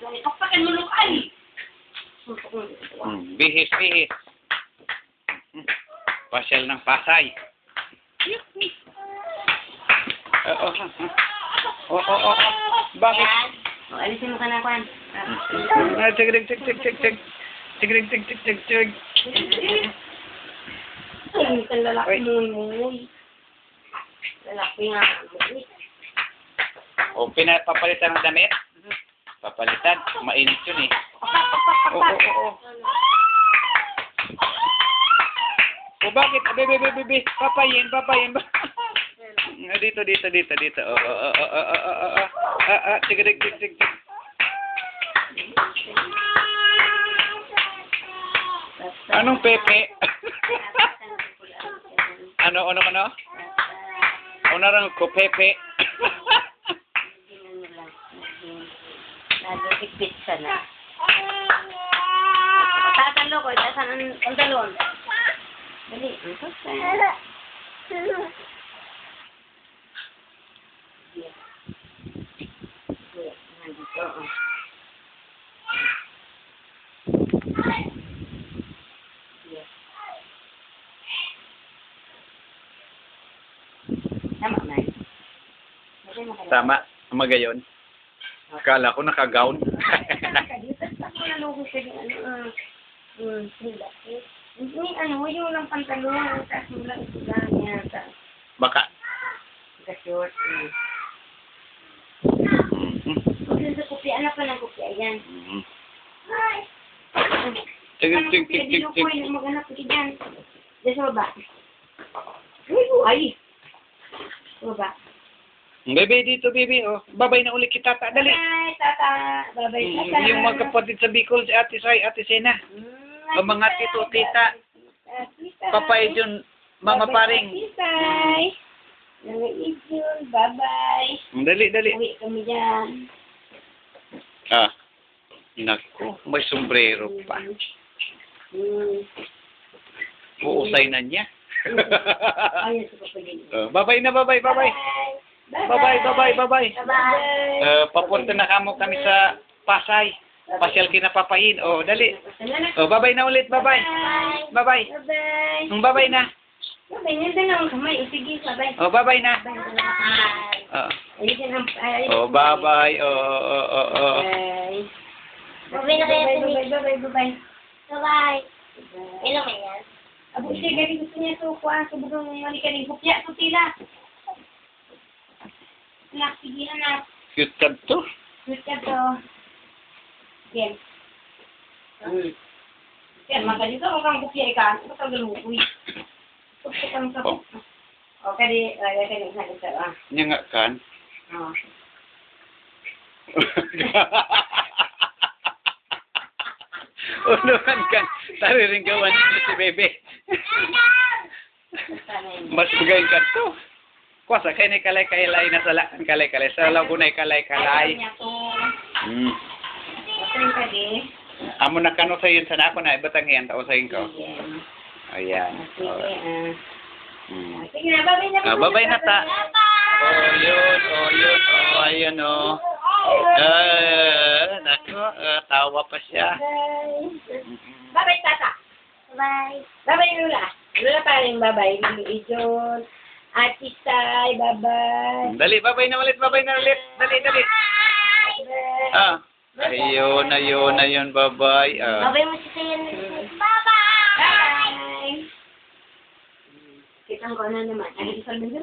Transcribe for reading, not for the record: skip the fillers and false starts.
Pakpakan mo nung ay. Bihis. Pasyal ng Pasay. Bakit? Alisin mo ka na, Kwan. Tig. Ay, minsan lalaki mo. Lalaki nga. O, pinapapalitan ng damit? Papalitan. Mainit yun eh. Oo. O, bakit? Bebe. Papayin. Dito. Tig. Anong pepe? Ano? Ano lang ko pepe? Nagipit ka na. Tatalo ko. Tasan ang talon. Dali. Tama. Magayon. Kala ko naka-gown. Yung lang pantalon. Tapos mo lang ito lang yata. Baka. Short. Kasi sa kopya, anak pa ng kopya yan. Tig. Maghanap ko dyan. Diyan sa baba. Ay! Sa baba. Bebe, dito, bebe. Oh. Babay na ulit kita, tata. Dali. Ay, tata. Babay, tata. Yung mga kapatid sa Bicol, si Ate Sai, Ate Sena. O mga tito, tita. Papay yun, mama paring. Tisay. Nangait yun. Bye-bye. Dali. Uwi kami dyan. Naku, may sombrero pa. Uusay na niya. Ayun, sa kapatid. Babay na, babay. Bye-bye. Papunta na kamo kami sa Pasay. Pasyal kinapapayin. O, dali. O, babay na ulit. Bye-bye. Bye-bye. Babay na. Babay, nandiyan lang ang kamay. O, sige, babay. O, babay na. O, babay. O. Babay na kayo. Bye-bye. Bye-bye. Ilang may yan? Abo siya, galing gusto niya sukuha. Subugong malikaling kupya. Tutila. Anak, sige anak. Cute ka to. Cute ka to. Yan. Yan, magalito mo kang kupya ikan. Ito ka galukoy. Ito kang kapit. O, kadi, kadi sa ito. Nya nga kan. Oo. Unuhan kan. Tariring gawan niyo si Bebe. Mas bugayin ka to. Kuasa kay ni kalay-kalay na sala kalay-kalay sa lagunay kalay-kalay. Amo na kano sa yun sana ako na ibatang yan tao sa ko. Ayan. Sige na, babay na. Babay na ta. Yun. Ayun o. Nako, tawa pa siya. Babay tata. Bye. Babay Lula. Lula pa rin babay. Ijon. Ate Sai, bye-bye. Dali, babay na ulit. Dali. Bye. Ayun, bye-bye. Babay mo si Sayan. Bye-bye. Kitang ko na naman. Ay, isa lang.